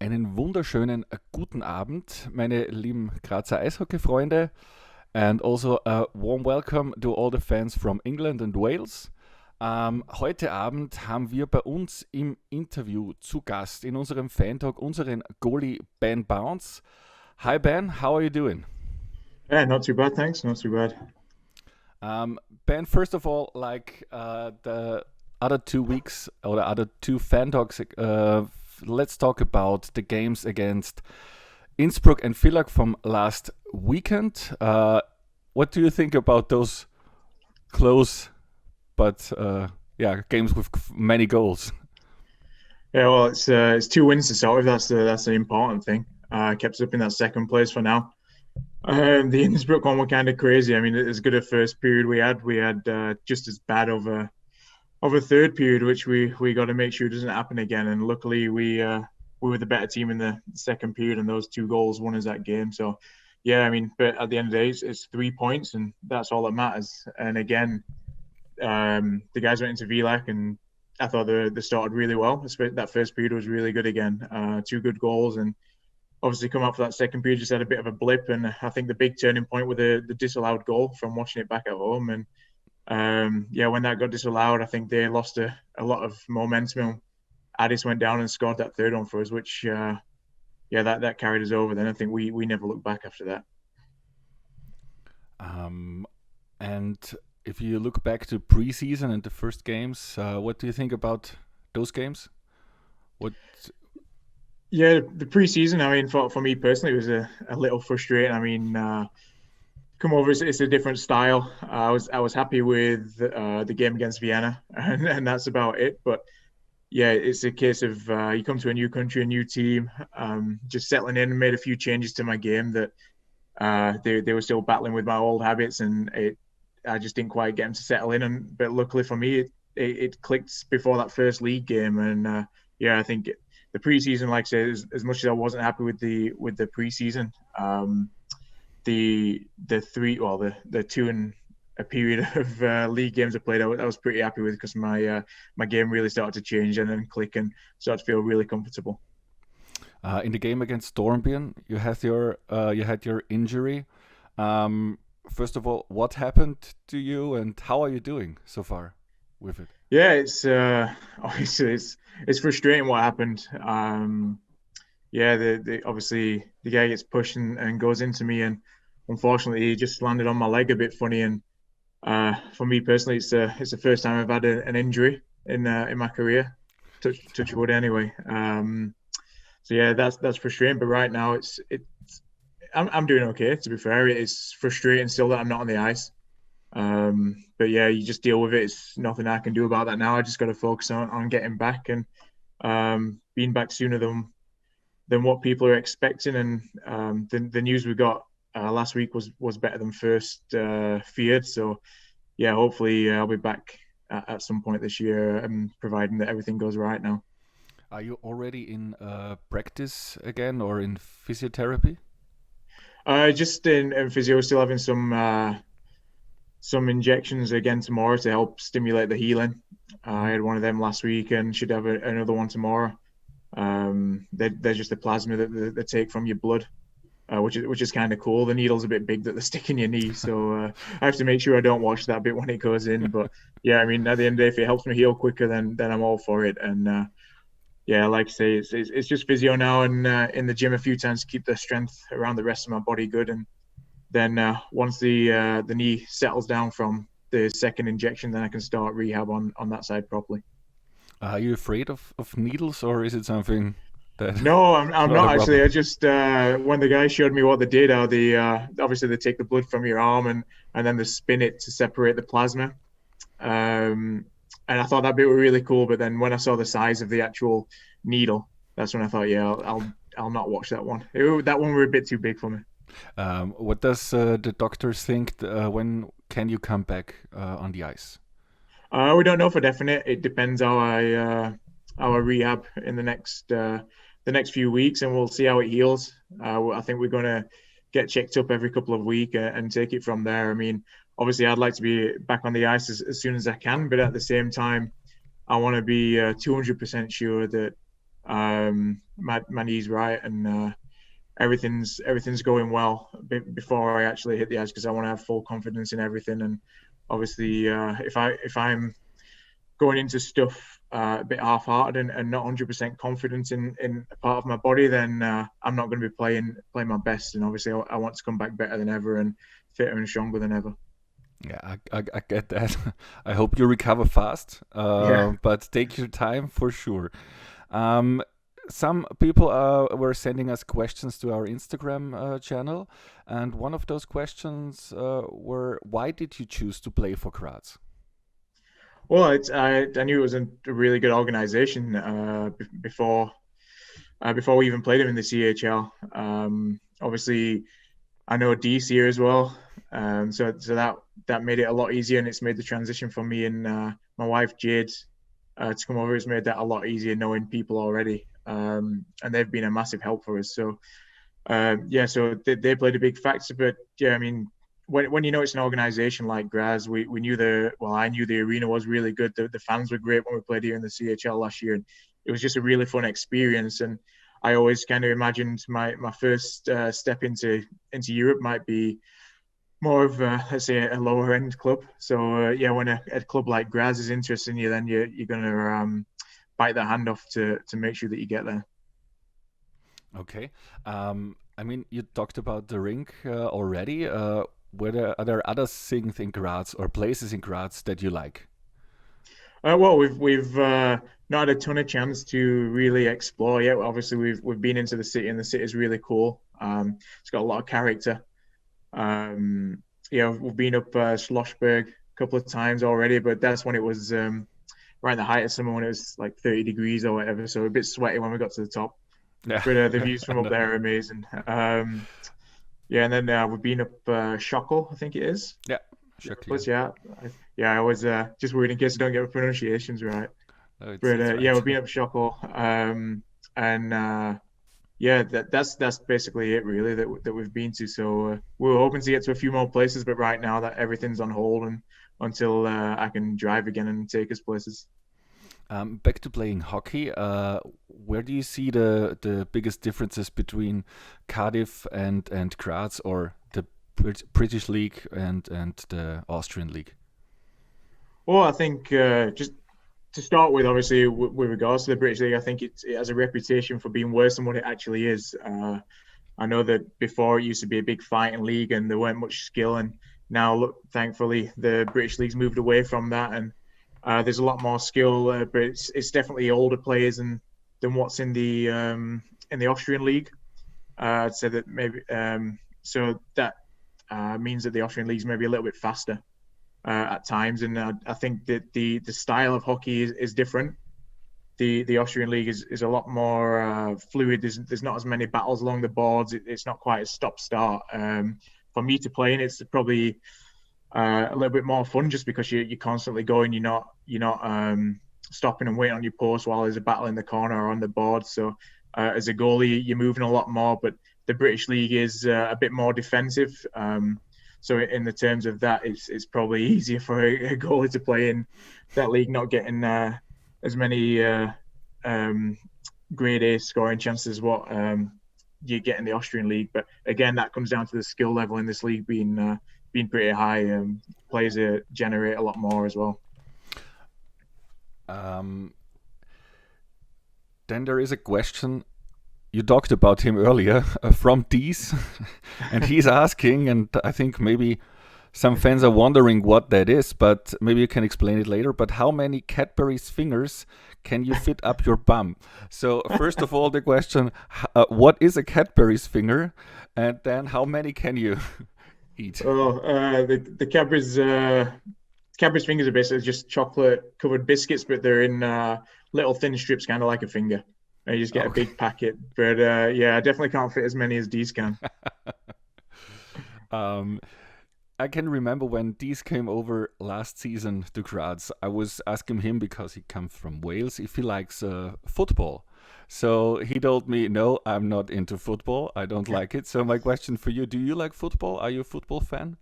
Einen wunderschönen guten Abend, meine lieben Grazer Eishockey-Freunde, and also a warm welcome to all the fans from England and Wales. Heute Abend haben wir bei uns im Interview zu Gast in unserem Fantalk unseren Goalie Ben Bowns. Hi Ben, how are you doing? Yeah, not too bad, thanks. Not too bad. Ben, first of all, the other 2 weeks or the other two fan talks, let's talk about the games against Innsbruck and Villach from last weekend. What do you think about those close but games with many goals? Yeah, well, it's two wins to start with. That's the important thing. Kept us up in that second place for now. The Innsbruck one were kind of crazy. I mean, as good a first period we had just as bad of a third period, which we got to make sure doesn't happen again. And luckily we were the better team in the second period, and those two goals won us that game. So yeah, I mean, but at the end of the day, it's 3 points, and that's all that matters. And again, the guys went into Villach, and I thought they started really well. That first period was really good again. Two good goals, and obviously come up for that second period, just had a bit of a blip. And I think the big turning point was the disallowed goal from watching it back at home. And when that got disallowed, I think they lost a lot of momentum. Addis went down and scored that third one for us, which that carried us over. Then I think we never looked back after that. And if you look back to preseason and the first games, what do you think about those games? What? Yeah, the preseason, I mean, for me personally, it was a little frustrating. I mean, come over, it's a different style. I was happy with the game against Vienna, and that's about it. But yeah, it's a case of you come to a new country, a new team, just settling in, and made a few changes to my game that they were still battling with my old habits, and I just didn't quite get them to settle in. But luckily for me, it clicked before that first league game, and I think the preseason, like I said, as much as I wasn't happy with the preseason, the two and a period of league games I played, I was pretty happy with, because my game really started to change and then click and started to feel really comfortable. In the game against Dornbirn, you had your injury. First of all, what happened to you, and how are you doing so far with it? Yeah, it's obviously it's frustrating what happened. Obviously the guy gets pushed and goes into me, and unfortunately he just landed on my leg a bit funny. And for me personally, it's the first time I've had an injury in my career. Touch wood anyway. So yeah, that's frustrating. But right now I'm doing okay. To be fair, it's frustrating still that I'm not on the ice. But yeah, you just deal with it. It's nothing I can do about that now. I just got to focus on getting back and being back sooner than what people are expecting. And the news we got last week was better than first feared. So yeah, hopefully I'll be back at some point this year, providing that everything goes right now. Are you already in practice again, or in physiotherapy? Just in physio, still having some injections again tomorrow to help stimulate the healing. I had one of them last week and should have another one tomorrow. They're just the plasma that they take from your blood, which is kind of cool. The needle's a bit big that they stick in your knee, so I have to make sure I don't watch that bit when it goes in. But yeah, I mean, at the end of the day, if it helps me heal quicker, then I'm all for it. And like I say, it's just physio now, and in the gym a few times to keep the strength around the rest of my body good. And then once the knee settles down from the second injection, then I can start rehab on that side properly. Are you afraid of needles, or is it something that No, I'm not a not problem? actually. I just when the guy showed me what they did, how they obviously they take the blood from your arm and then they spin it to separate the plasma. And I thought that bit was really cool. But then when I saw the size of the actual needle, that's when I thought, yeah, I'll not watch that one. That one were a bit too big for me. What does the doctors think? When can you come back on the ice? We don't know for definite. It depends how I rehab in the next few weeks, and we'll see how it heals. I think we're gonna get checked up every couple of weeks and take it from there. I mean, obviously, I'd like to be back on the ice as soon as I can, but at the same time, I want to be 200% sure that My knee's right, and everything's going well before I actually hit the ice, because I want to have full confidence in everything. And obviously, if I'm going into stuff a bit half-hearted and not 100% confident in a part of my body, then I'm not going to be playing my best. And obviously, I want to come back better than ever and fitter and stronger than ever. Yeah, I get that. I hope you recover fast, Yeah. but take your time for sure. Um, some people were sending us questions to our Instagram channel, and one of those questions were, "Why did you choose to play for Graz?" Well, I knew it was a really good organization before we even played him in the CHL. Obviously, I know D's here as well, so that made it a lot easier, and it's made the transition for me and my wife Jade to come over. It's made that a lot easier knowing people already, and they've been a massive help for us. So so they played a big factor. But yeah, I mean, when you know it's an organization like Graz, we knew I knew the arena was really good. The fans were great when we played here in the CHL last year. And it was just a really fun experience. And I always kind of imagined my first step into Europe might be more of let's say a lower end club. So when a club like Graz is interested in you, then you're gonna bite their hand off to make sure that you get there. Okay. I mean, you talked about the rink already. Are there other things in Graz or places in Graz that you like? Well, we've not had a ton of chance to really explore yet. Obviously, we've been into the city, and the city is really cool. It's got a lot of character. We've been up Schlossberg a couple of times already, but that's when it was right in the height of summer, when it was like 30 degrees or whatever. So a bit sweaty when we got to the top. Yeah, But the views from up there are amazing. And then we've been up Schokl, I think it is. Yeah, sure. I was just worried in case I don't get the pronunciations right. No, But right. we've been up Schokl, that's basically it really that we've been to. So we were hoping to get to a few more places, but right now that everything's on hold and until I can drive again and take us places. Back to playing hockey, where do you see the biggest differences between Cardiff and Graz, or the British League and the Austrian League? Well, I think just to start with, obviously, with regards to the British League, I think it has a reputation for being worse than what it actually is. I know that before it used to be a big fighting league and there weren't much skill, and now, look, thankfully, the British League's moved away from that, and there's a lot more skill, but it's definitely older players than what's in the Austrian league. I'd say that maybe so that means that the Austrian league's maybe a little bit faster at times, and I think that the style of hockey is different. The Austrian league is a lot more fluid. There's not as many battles along the boards. It's not quite as stop-start. For me to play in, it's probably a little bit more fun, just because you're constantly going. You're not stopping and waiting on your post while there's a battle in the corner or on the board. So as a goalie, you're moving a lot more. But the British League is a bit more defensive. So in the terms of that, it's probably easier for a goalie to play in that league, not getting as many grade A scoring chances as what you get in the Austrian league. But again, that comes down to the skill level in this league being pretty high. Players generate a lot more as well. Then there is a question. You talked about him earlier from Dees, and he's asking, and I think maybe some fans are wondering what that is, but maybe you can explain it later. But how many Cadbury's fingers can you fit up your bum? So first of all, the question, what is a Cadbury's finger? And then how many can you eat? Oh, the Cadbury's fingers are basically just chocolate covered biscuits, but they're in little thin strips, kind of like a finger. And you just get a big packet. But I definitely can't fit as many as Dees can. I can remember when Dees came over last season to Graz, I was asking him, because he comes from Wales, if he likes football. So he told me, no, I'm not into football. I don't like it. So my question for you, do you like football? Are you a football fan?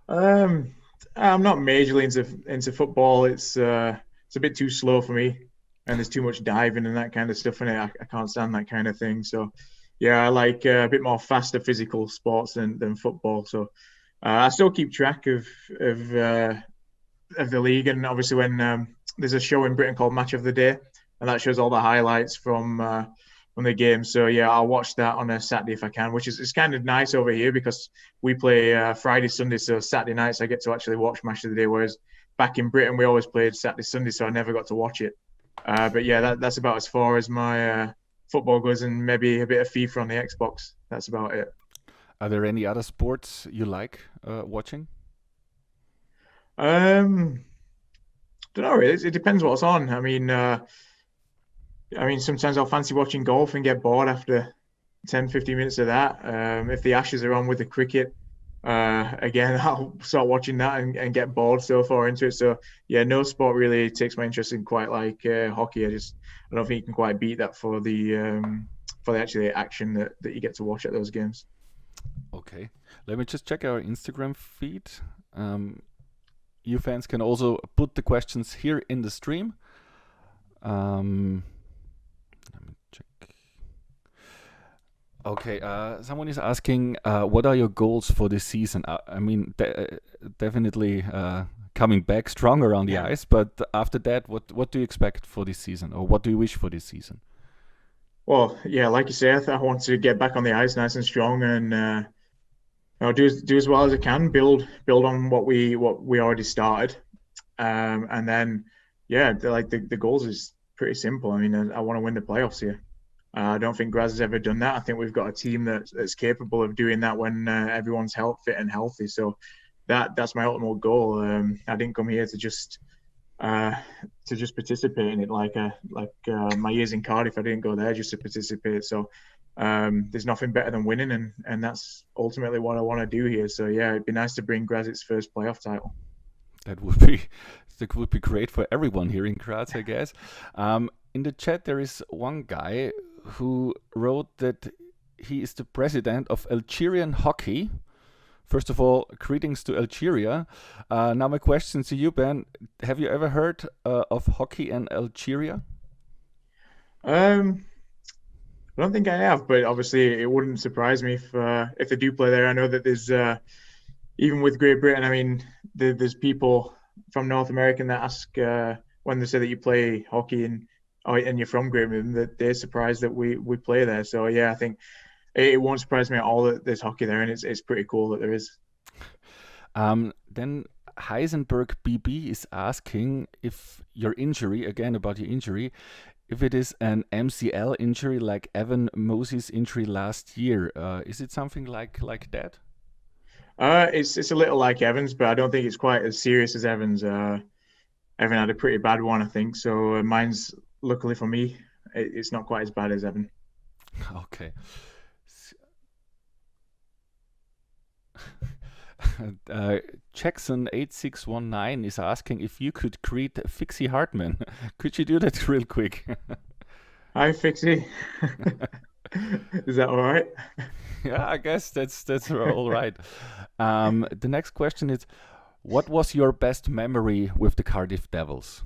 I'm not majorly into football. It's a bit too slow for me. and there's too much diving and that kind of stuff in it. I can't stand that kind of thing. So yeah, I like a bit more faster physical sports than football. So I still keep track of the league, and obviously when there's a show in Britain called Match of the Day, and that shows all the highlights from the game. So yeah, I'll watch that on a Saturday if I can, which is it's kind of nice over here because we play Friday, Sunday, so Saturday nights I get to actually watch Match of the Day, whereas back in Britain we always played Saturday, Sunday, so I never got to watch it. But yeah, that's about as far as my football goes, and maybe a bit of FIFA on the Xbox. That's about it. Are there any other sports you like watching? Don't know. It depends what's on. I mean, sometimes I'll fancy watching golf and get bored after 10, 15 minutes of that. If the Ashes are on with the cricket, again, I'll start watching that and get bored so far into it. So yeah, no sport really takes my interest in quite like hockey. I don't think you can quite beat that for the actually action that you get to watch at those games. Okay, let me just check our Instagram feed. You fans can also put the questions here in the stream. Let me check. Okay, someone is asking, what are your goals for this season? I mean, definitely coming back stronger on the ice, but after that, what do you expect for this season, or what do you wish for this season? Well, yeah, like you said, I want to get back on the ice nice and strong, and do as well as I can. Build on what we already started, and then the goals is pretty simple. I mean, I want to win the playoffs here. I don't think Graz has ever done that. I think we've got a team that's capable of doing that when everyone's fit and healthy. So that's my ultimate goal. I didn't come here to just participate in it like my years in Cardiff. I didn't go there just to participate. So there's nothing better than winning, and that's ultimately what I want to do here. So yeah, it'd be nice to bring Graz its first playoff title. That would be great for everyone here in Graz, I guess. In the chat, there is one guy who wrote that he is the president of Algerian hockey. First of all, greetings to Algeria. Now my question to you, Ben. Have you ever heard of hockey in Algeria? I don't think I have, but obviously it wouldn't surprise me if they do play there. I know that there's even with Great Britain, I mean, there's people from North America that ask when they say that you play hockey and you're from Great Britain, that they're surprised that we play there. So yeah, I think it won't surprise me at all that there's hockey there, and it's pretty cool that there is. Then Heisenberg BB is asking if your injury, again about your injury, if it is an MCL injury like Evan Mosey's injury last year. Is it something like that? It's a little like Evan's, but I don't think it's quite as serious as Evan's. Evan had a pretty bad one, I think. So mine's, luckily for me, it's not quite as bad as Evan. Okay. Jackson8619 is asking if you could greet Fixie Hartman. Could you do that real quick? Hi, Fixie. Is that all right? Yeah, I guess that's all right. The next question is, what was your best memory with the Cardiff Devils?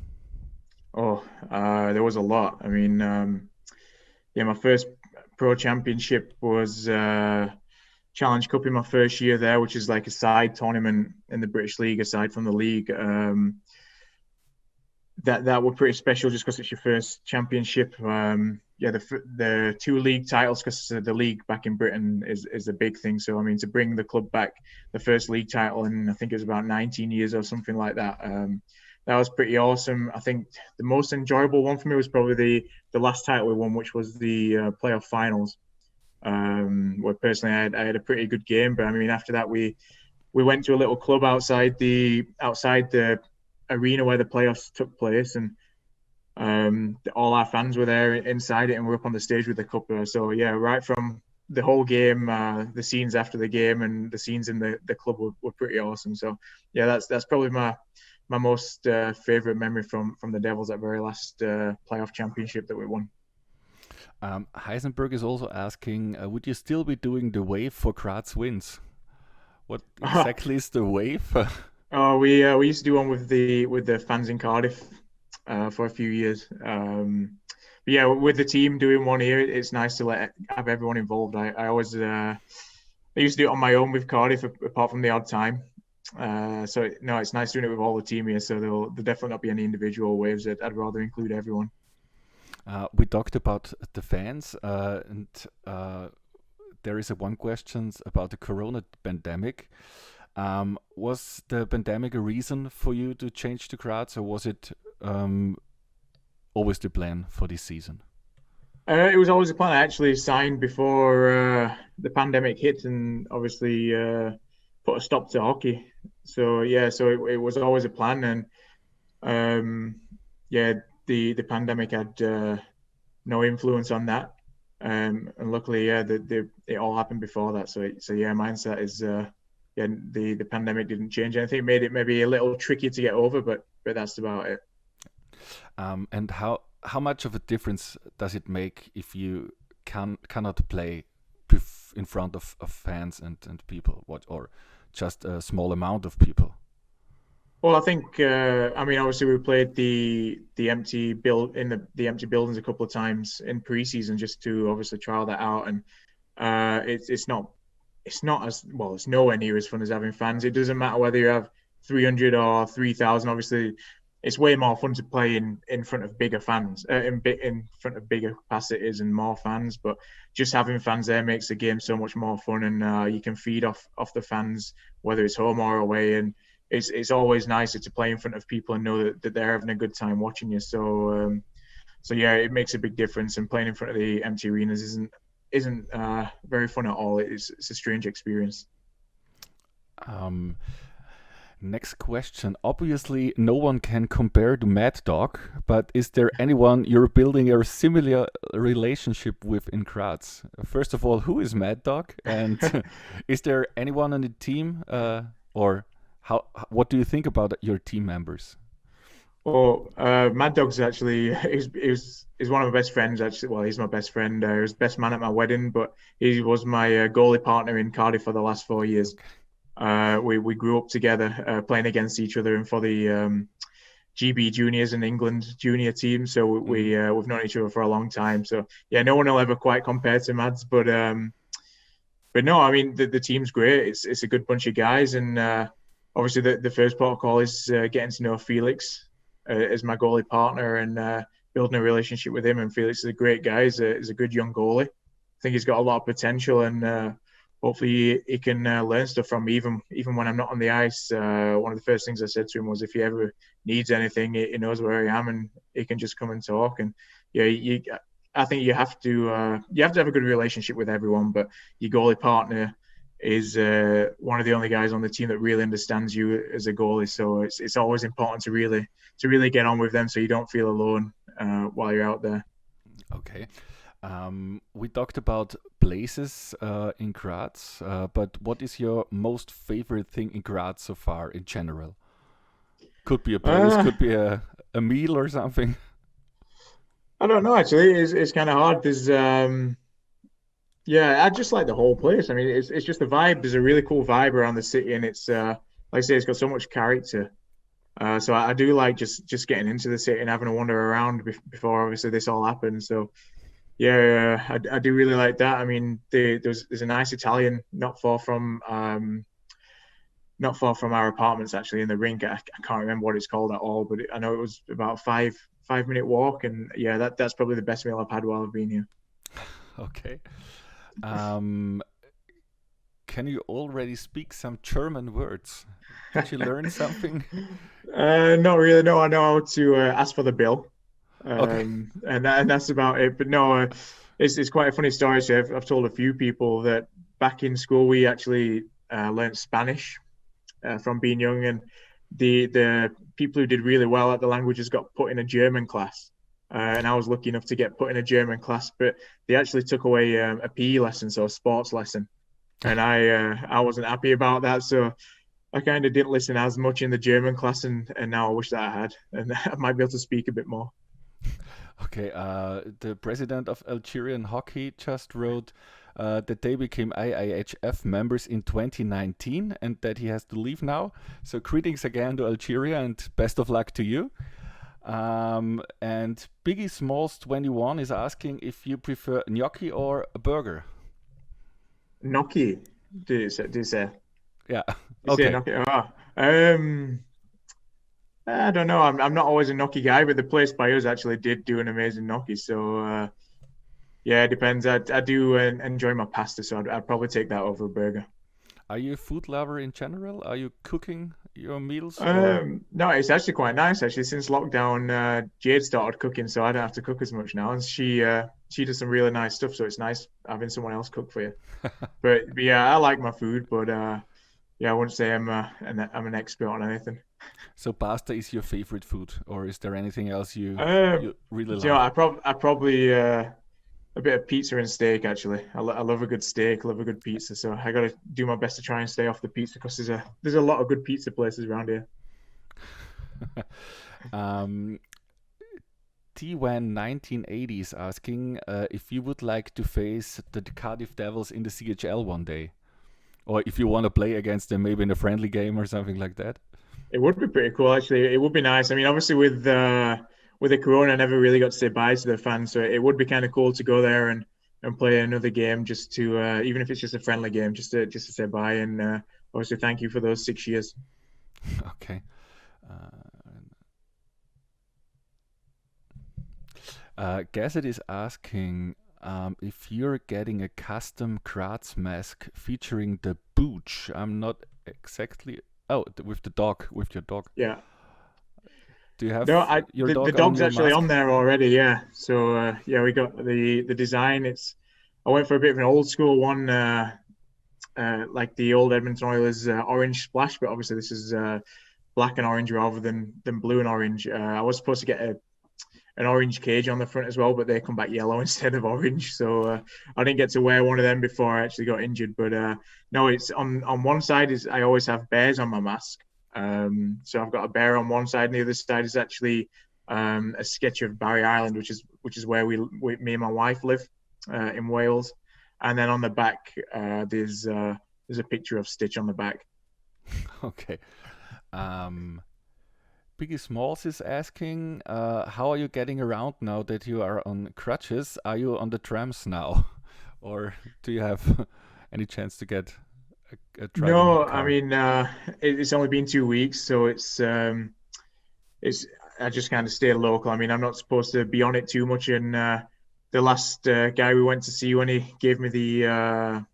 Oh, there was a lot. I mean, my first pro championship was Challenge Cup in my first year there, which is like a side tournament in the British League aside from the league. That were pretty special just because it's your first championship. The two league titles, because the league back in Britain is a big thing. So I mean, to bring the club back the first league title in, I think it was about 19 years or something like that. That was pretty awesome. I think the most enjoyable one for me was probably the last title we won, which was the playoff finals. Where personally I had a pretty good game, but I mean after that we went to a little club outside the arena where the playoffs took place, and all our fans were there inside it, and we're up on the stage with the cup. So yeah, right from the whole game, the scenes after the game and the scenes in the club were pretty awesome. So yeah, that's probably my most favorite memory from the Devils, that very last playoff championship that we won. Heisenberg is also asking, would you still be doing the wave for Graz wins? What exactly is the wave? We used to do one with the fans in Cardiff. for a few years. But yeah, with the team doing one here, it's nice to have everyone involved. I always I used to do it on my own with Cardiff, apart from the odd time. So no, it's nice doing it with all the team here. So there'll definitely not be any individual waves. I'd rather include everyone. We talked about the fans, and there is one question about the Corona pandemic. Was the pandemic a reason for you to change the crowds, or was it always the plan for this season? It was always a plan. I actually signed before the pandemic hit, and obviously put a stop to hockey. So yeah, it was always a plan, and yeah, the pandemic had no influence on that. And luckily, yeah, it all happened before that. So yeah, mindset is yeah, the pandemic didn't change anything. It made it maybe a little tricky to get over, but that's about it. And how much of a difference does it make if you cannot play in front of fans and people, or just a small amount of people? Well, I think I mean, obviously we played the empty the empty buildings a couple of times in preseason just to obviously trial that out, and it's not as well. It's nowhere near as fun as having fans. It doesn't matter whether you have 300 or 3,000. Obviously, it's way more fun to play in front of bigger fans, in front of bigger capacities and more fans. But just having fans there makes the game so much more fun, and you can feed off the fans, whether it's home or away. And it's always nicer to play in front of people and know that they're having a good time watching you. So yeah, it makes a big difference. And playing in front of the empty arenas isn't very fun at all. It's a strange experience. Next question. Obviously, no one can compare to Mad Dog, but is there anyone you're building a similar relationship with in Graz? First of all, who is Mad Dog? And is there anyone on the team, or what do you think about your team members? Well, Mad Dog's actually is one of my best friends. Actually, well, he's my best friend. He was best man at my wedding, but he was my goalie partner in Cardiff for the last 4 years. We grew up together, playing against each other, and for the GB juniors and England junior team. So we've known each other for a long time. So yeah, no one will ever quite compare to Mads, but no, I mean the team's great. It's a good bunch of guys, and obviously the first protocol is getting to know Felix as my goalie partner and building a relationship with him. And Felix is a great guy. He's a good young goalie. I think he's got a lot of potential, and hopefully he can learn stuff from me even when I'm not on the ice. One of the first things I said to him was, if he ever needs anything, he knows where I am, and he can just come and talk. And yeah, I think you have to have a good relationship with everyone, but your goalie partner is one of the only guys on the team that really understands you as a goalie. So it's always important to really get on with them, so you don't feel alone while you're out there. Okay. We talked about places in Graz, but what is your most favorite thing in Graz so far in general? Could be a place, could be a meal or something. I don't know, actually. It's kind of hard. There's yeah, I just like the whole place. I mean, it's just the vibe. There's a really cool vibe around the city, and it's like I say, it's got so much character. So I do like just getting into the city and having a wander around before obviously this all happened. So yeah, I do really like that. I mean, there's a nice Italian not far from our apartments, actually, in the rink. I can't remember what it's called at all, but I know it was about a 5-minute walk, and yeah, that's probably the best meal I've had while I've been here. Okay. Can you already speak some German words? Did you learn something? Not really. No, I know how to ask for the bill. Okay. And that's about it. But no, it's quite a funny story. So I've told a few people that back in school we actually learned Spanish from being young, and the people who did really well at the languages got put in a German class. And I was lucky enough to get put in a German class, but they actually took away a PE lesson, so a sports lesson, and I wasn't happy about that. So I kind of didn't listen as much in the German class, and now I wish that I had, and I might be able to speak a bit more. Okay, the president of Algerian hockey just wrote that they became IIHF members in 2019 and that he has to leave now. So greetings again to Algeria and best of luck to you. And Biggie Smalls 21 is asking if you prefer gnocchi or a burger. Gnocchi, do you say? Yeah. You say Okay. gnocchi? I don't know. I'm not always a gnocchi guy, but the place by us actually did do an amazing gnocchi. So yeah, it depends. I do enjoy my pasta, so I'd probably take that over a burger. Are you a food lover in general? Are you cooking your meals or? No, it's actually quite nice. Actually, since lockdown, Jade started cooking, so I don't have to cook as much now, and she does some really nice stuff. So it's nice having someone else cook for you. But yeah, I like my food, but yeah, I wouldn't say I'm an expert on anything. So pasta is your favorite food, or is there anything else you really You know, love? I probably a bit of pizza and steak actually. I love a good steak, love a good pizza. So I got to do my best to try and stay off the pizza because there's a lot of good pizza places around here. um, T-Wan 1980 is asking if you would like to face the Cardiff Devils in the CHL one day, or if you want to play against them, maybe in a friendly game or something like that. It would be pretty cool actually. It would be nice. I mean, obviously with the corona, I never really got to say bye to the fans, so it would be kind of cool to go there and play another game, just to even if it's just a friendly game, just to say bye and obviously thank you for those 6 years. Okay. Gasset is asking if you're getting a custom Graz mask featuring the booch. I'm not exactly. Oh, with your dog. Yeah. Do you have No, your the dog on dog's your actually mask? on there already. Yeah. So yeah, we got the design. I went for a bit of an old school one, like the old Edmonton Oilers orange splash, but obviously this is black and orange rather than blue and orange. I was supposed to get an orange cage on the front as well, but they come back yellow instead of orange. So I didn't get to wear one of them before I actually got injured. But no, it's on one side is I always have bears on my mask. So I've got a bear on one side, and the other side is actually a sketch of Barry Island, which is where me and my wife live in Wales. And then on the back, there's a picture of Stitch on the back. Okay. Biggie Smalls is asking, how are you getting around now that you are on crutches? Are you on the trams now, or do you have any chance to get a driving No, I car? mean it's only been 2 weeks, so it's I just kind of stay local. I mean, I'm not supposed to be on it too much. And the last guy we went to see when he gave me the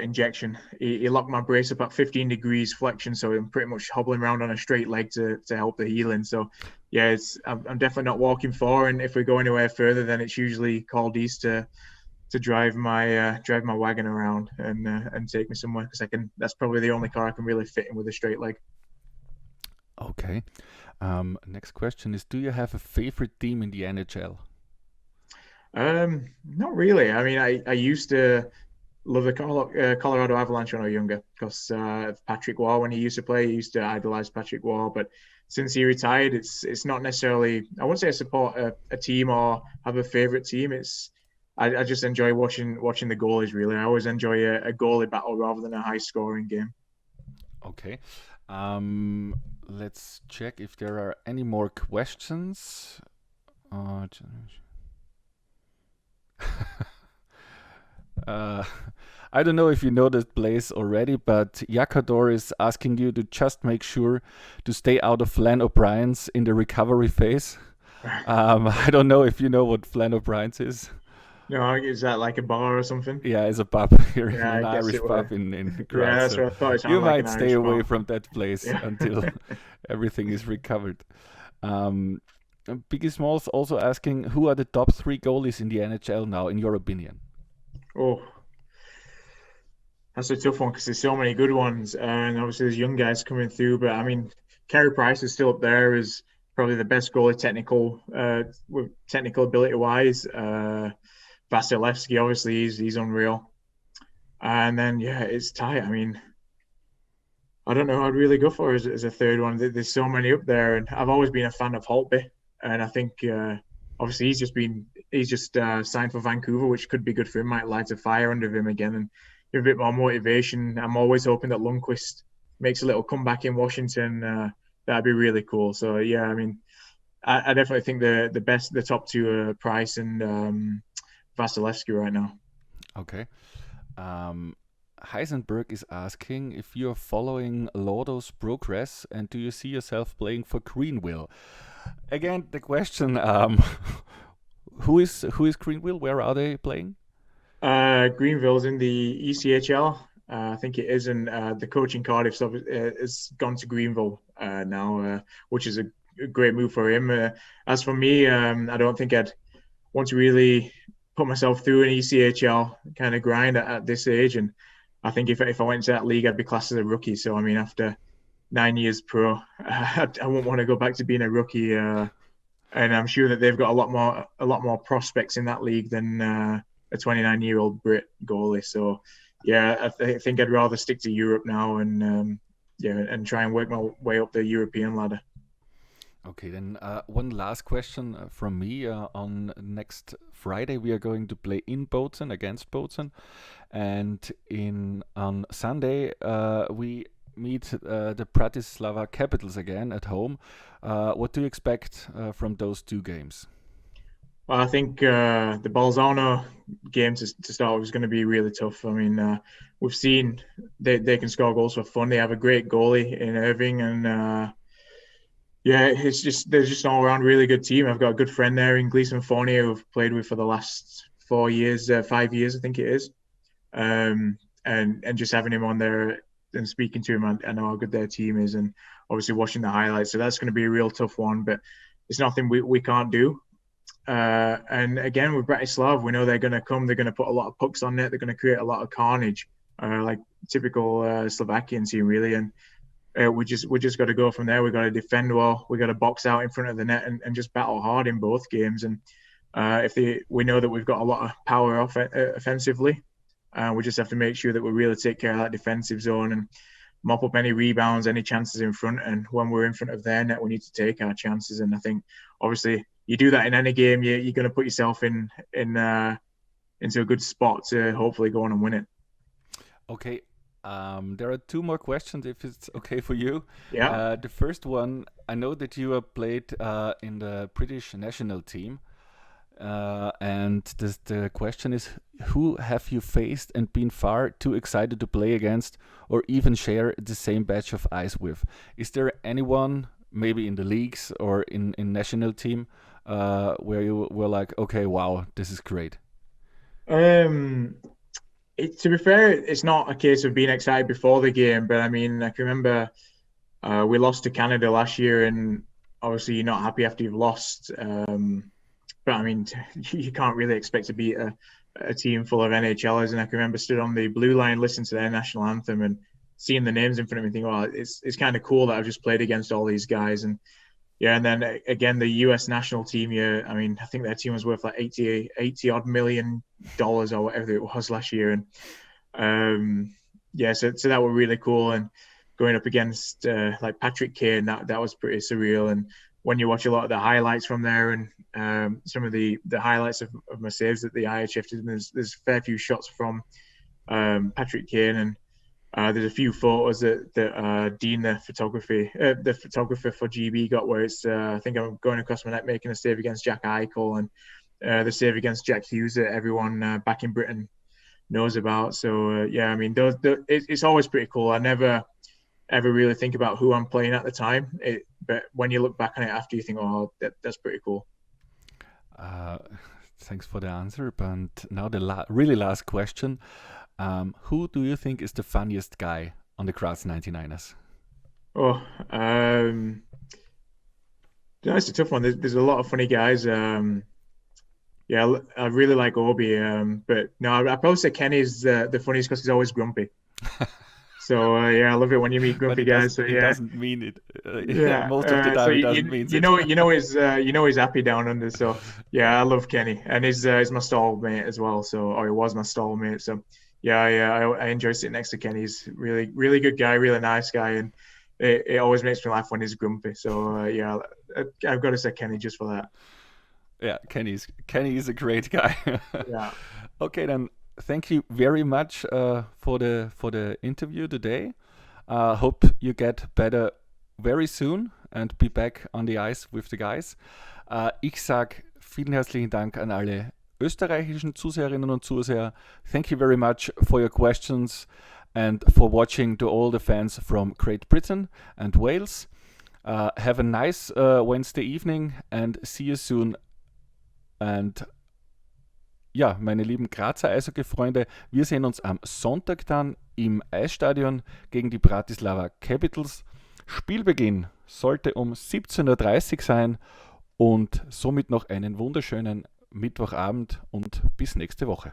injection, he locked my brace up at 15 degrees flexion, so I'm pretty much hobbling around on a straight leg to help the healing. So yeah, I'm definitely not walking far, and if we go anywhere further, then it's usually called east to drive my wagon around and take me somewhere, because that's probably the only car I can really fit in with a straight leg. Okay. Next question is, do you have a favorite team in the NHL? Not really. I mean, I used to love the Colorado Avalanche when I was younger because of Patrick Waugh. When he used to play, I used to idolize Patrick Waugh. But since he retired, it's not necessarily, I wouldn't say I support a team or have a favorite team. I just enjoy watching the goalies. Really, I always enjoy a goalie battle rather than a high scoring game. Okay. Let's check if there are any more questions. I don't know if you know this place already, but Yakador is asking you to just make sure to stay out of Flann O'Brien's in the recovery phase. I don't know if you know what Flann O'Brien's is. No, is that like a bar or something? Yeah, it's a pub here, Yeah, an I guess Irish it pub was. in Yeah, Graz. that's So what I thought. It you sounded like might an stay Irish away pub. from that place Yeah. until everything is recovered. Biggie Smalls also asking, who are the top 3 goalies in the NHL now, in your opinion? Oh, that's a tough one because there's so many good ones, and obviously there's young guys coming through. But I mean, Carey Price is still up there as probably the best goalie with technical ability wise. Vasilevsky, obviously, he's unreal. And then yeah, it's tight. I mean, I don't know. I'd really go for as a third one. There's so many up there, and I've always been a fan of Holtby, and I think obviously he's just signed for Vancouver, which could be good for him. Might light a fire under him again and give a bit more motivation. I'm always hoping that Lundqvist makes a little comeback in Washington. that'd be really cool. So yeah, I mean, I definitely think the top two are Price and Vasilevsky right now. Okay. Um, Heisenberg is asking if you're following Lordo's progress and do you see yourself playing for Greenville? Again, the question: who is Greenville? Where are they playing? Greenville's in the ECHL. I think it is, and the coach in Cardiff has gone to Greenville now, which is a great move for him. As for me, I don't think I'd want to really put myself through an ECHL kind of grind at this age. And I think if I went to that league, I'd be classed as a rookie. So I mean, after 9 years pro, I won't want to go back to being a rookie. And I'm sure that they've got a lot more prospects in that league than a 29-year-old Brit goalie. So yeah, I think I'd rather stick to Europe now and and try and work my way up the European ladder. Okay, then one last question from me. On next Friday, we are going to play in Bozen against Bozen, and on Sunday we meet the Bratislava Capitals again at home. What do you expect from those two games? Well, I think the Bolzano game to start was going to be really tough. I mean, we've seen they can score goals for fun. They have a great goalie in Irving, and they're just an all around really good team. I've got a good friend there in Gleason Fournier who I've played with for the last 5 years, I think it is. And just having him on there and speaking to him, I know how good their team is, and obviously watching the highlights. So that's going to be a real tough one, but it's nothing we can't do. And again, with Bratislava, we know they're going to come. They're going to put a lot of pucks on net. They're going to create a lot of carnage, like typical Slovakian team, really. And we just got to go from there. We got to defend well. We got to box out in front of the net and just battle hard in both games. And we know that we've got a lot of power offensively. We just have to make sure that we really take care of that defensive zone and mop up any rebounds, any chances in front. And when we're in front of their net, we need to take our chances. And I think obviously you do that in any game, you're going to put yourself into a good spot to hopefully go on and win it. Okay. There are two more questions, if it's okay for you. Yeah. The first one, I know that you have played in the British national team. And the question is, who have you faced and been far too excited to play against or even share the same batch of ice with? Is there anyone, maybe in the leagues or in national team, where you were like, okay, wow, this is great? To be fair, it's not a case of being excited before the game, but I mean, I can remember we lost to Canada last year, and obviously you're not happy after you've lost. But I mean, you can't really expect to beat a team full of NHLers. And I can remember stood on the blue line, listening to their national anthem, and seeing the names in front of me, thinking, "Well, it's kind of cool that I've just played against all these guys." And yeah, and then again, the U.S. national team. Yeah, I mean, I think their team was worth like 80 odd $80 million or whatever it was last year, and so that were really cool. And going up against like Patrick Kane, that was pretty surreal. And when you watch a lot of the highlights from there and some of the highlights of my saves that the IHF did, there's a fair few shots from Patrick Kane, and there's a few photos that Dean, the photographer for GB, got where it's I think I'm going across my net making a save against Jack Eichel and the save against Jack Hughes that everyone back in Britain knows about. So I mean, it's always pretty cool. I never ever really think about who I'm playing at the time, but when you look back on it after, you think, oh, that's pretty cool. Thanks for the answer. But now the really last question. Who do you think is the funniest guy on the Graz 99ers? Oh, it's a tough one. There's a lot of funny guys. I really like Obi, but no, I'd probably say Kenny's the funniest because he's always grumpy. So I love it when you meet grumpy guys. He doesn't mean it. Most of the time he doesn't mean it. He's happy down under. So yeah, I love Kenny, and he's my stall mate as well. He was my stall mate. So I enjoy sitting next to Kenny. He's really, really good guy, really nice guy, and it always makes me laugh when he's grumpy. So I've got to say Kenny just for that. Yeah, Kenny is a great guy. Yeah. Okay, then. Thank you very much for the interview today. Hope you get better very soon and be back on the ice with the guys. Ich sage vielen herzlichen Dank an alle österreichischen Zuseherinnen und Zuseher. Thank you very much for your questions and for watching to all the fans from Great Britain and Wales. Have a nice Wednesday evening and see you soon. And ja, meine lieben Grazer Eishockey-Freunde, wir sehen uns am Sonntag dann im Eisstadion gegen die Bratislava Capitals. Spielbeginn sollte um 17:30 Uhr sein und somit noch einen wunderschönen Mittwochabend und bis nächste Woche.